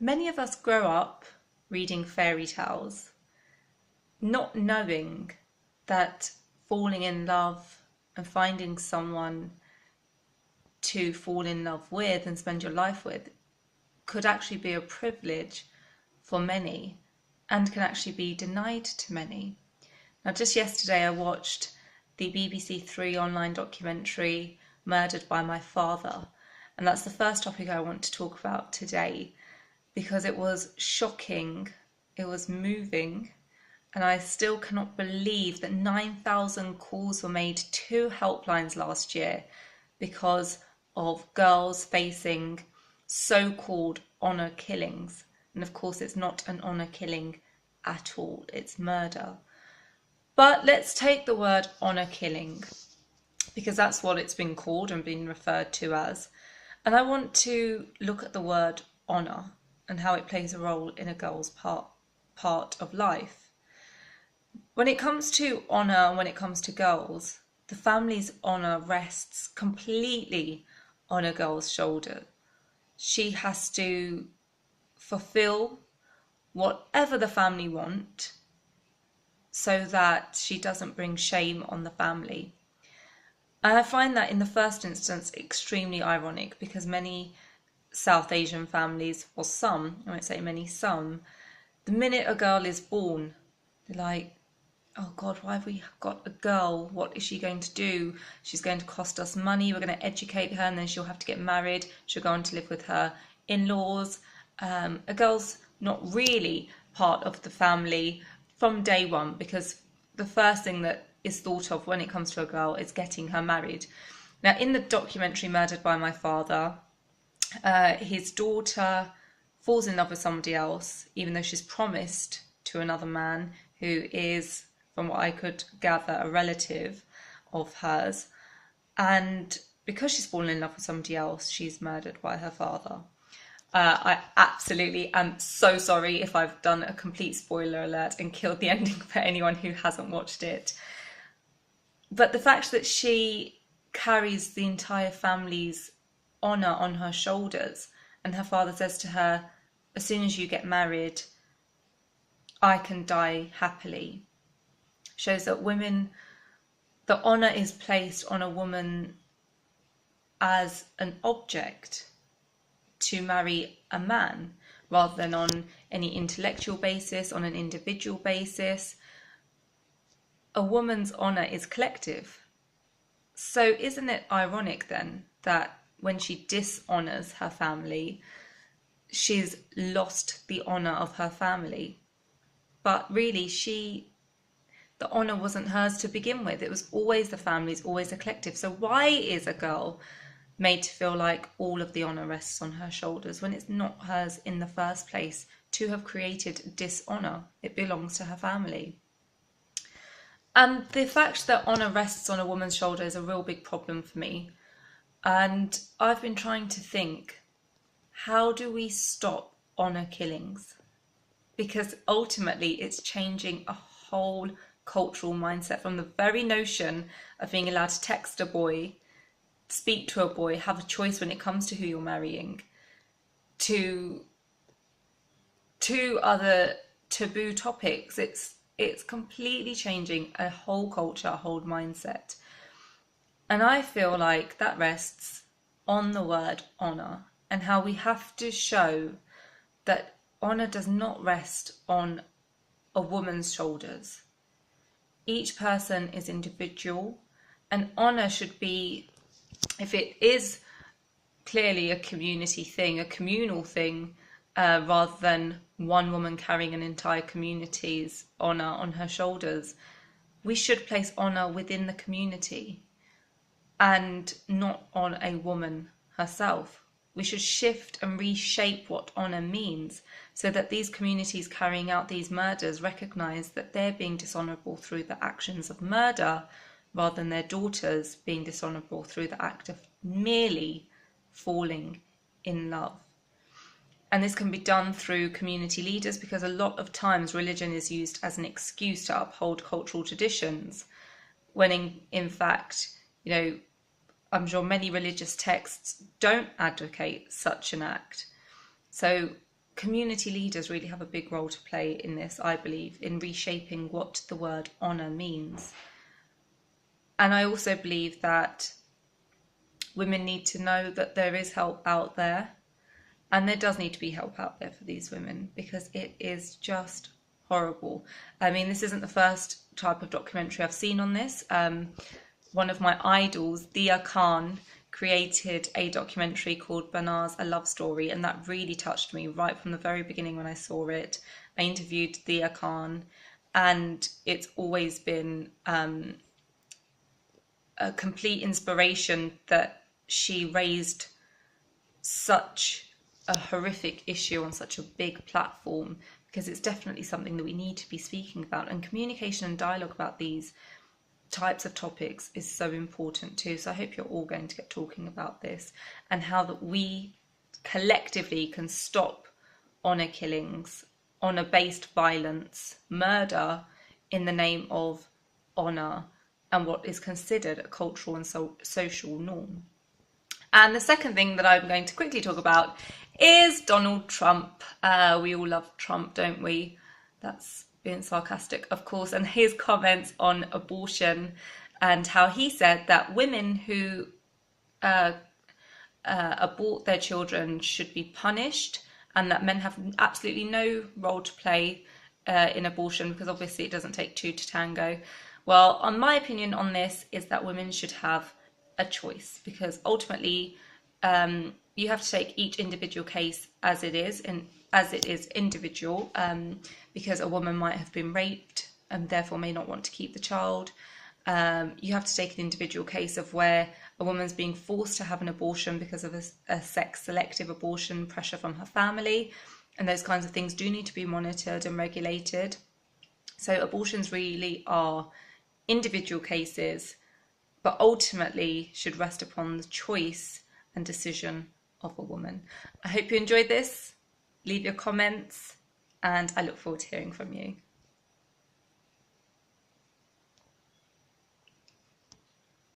Many of us grow up reading fairy tales, not knowing that falling in love and finding someone to fall in love with and spend your life with could actually be a privilege for many and can actually be denied to many. Now, just yesterday I watched the BBC Three online documentary Murdered by My Father, and that's the first topic I want to talk about today because it was shocking, it was moving, and I still cannot believe that 9,000 calls were made to helplines last year because of girls facing so-called honour killings. And of course it's not an honour killing at all, it's murder. But let's take the word honour killing because that's what it's been called and been referred to as. And I want to look at the word honour and how it plays a role in a girl's part of life. When it comes to honour and when it comes to girls, the family's honour rests completely on a girl's shoulder. She has to fulfill whatever the family want so that she doesn't bring shame on the family. And I find that in the first instance extremely ironic because many South Asian families, or some, I won't say many, some, the minute a girl is born, they're like, oh God, why have we got a girl? What is she going to do? She's going to cost us money. We're going to educate her and then she'll have to get married. She'll go on to live with her in-laws. A girl's not really part of the family from day one because the first thing that is thought of when it comes to a girl is getting her married. Now, in the documentary Murdered by My Father, his daughter falls in love with somebody else, even though she's promised to another man who is, from what I could gather, a relative of hers. And because she's fallen in love with somebody else, she's murdered by her father. I absolutely am so sorry if I've done a complete spoiler alert and killed the ending for anyone who hasn't watched it. But the fact that she carries the entire family's honour on her shoulders, and her father says to her, as soon as you get married, I can die happily, shows that women, the honour is placed on a woman as an object to marry a man rather than on any intellectual basis, on an individual basis. A woman's honour is collective. So isn't it ironic then that when she dishonours her family, she's lost the honour of her family? But really, the honour wasn't hers to begin with. It was always the family's, always the collective. So why is a girl made to feel like all of the honour rests on her shoulders when it's not hers in the first place to have created dishonour? It belongs to her family. And the fact that honour rests on a woman's shoulder is a real big problem for me. And I've been trying to think, how do we stop honour killings? Because ultimately it's changing a whole cultural mindset from the very notion of being allowed to text a boy, speak to a boy, have a choice when it comes to who you're marrying, to other taboo topics. It's completely changing a whole culture, a whole mindset. And I feel like that rests on the word honour and how we have to show that honour does not rest on a woman's shoulders. Each person is individual, and honour should be, if it is clearly a community thing, a communal thing, rather than one woman carrying an entire community's honour on her shoulders, we should place honour within the community and not on a woman herself. We should shift and reshape what honour means so that these communities carrying out these murders recognise that they're being dishonourable through the actions of murder rather than their daughters being dishonourable through the act of merely falling in love. And this can be done through community leaders because a lot of times religion is used as an excuse to uphold cultural traditions when in fact, I'm sure many religious texts don't advocate such an act. So community leaders really have a big role to play in this, I believe, in reshaping what the word honour means. And I also believe that women need to know that there is help out there, and there does need to be help out there for these women, because it is just horrible. I mean, this isn't the first type of documentary I've seen on this. One of my idols, Dia Khan, created a documentary called Banaz: A Love Story, and that really touched me right from the very beginning when I saw it. I interviewed Dia Khan, and it's always been a complete inspiration that she raised such a horrific issue on such a big platform, because it's definitely something that we need to be speaking about, and communication and dialogue about these types of topics is so important too. So I hope you're all going to get talking about this, and how that we collectively can stop honour killings, honour based violence, murder in the name of honour and what is considered a cultural and social norm. And the second thing that I'm going to quickly talk about is Donald Trump. We all love Trump, don't we? That's being sarcastic, of course. And his comments on abortion, and how he said that women who abort their children should be punished, and that men have absolutely no role to play in abortion, because obviously it doesn't take two to tango. Well, on my opinion on this is that women should have a choice, because ultimately you have to take each individual case as it is, and as it is individual, because a woman might have been raped and therefore may not want to keep the child. You have to take an individual case of where a woman's being forced to have an abortion because of a sex-selective abortion, pressure from her family, and those kinds of things do need to be monitored and regulated. So abortions really are individual cases, but ultimately should rest upon the choice and decision of a woman. I hope you enjoyed this. Leave your comments, and I look forward to hearing from you.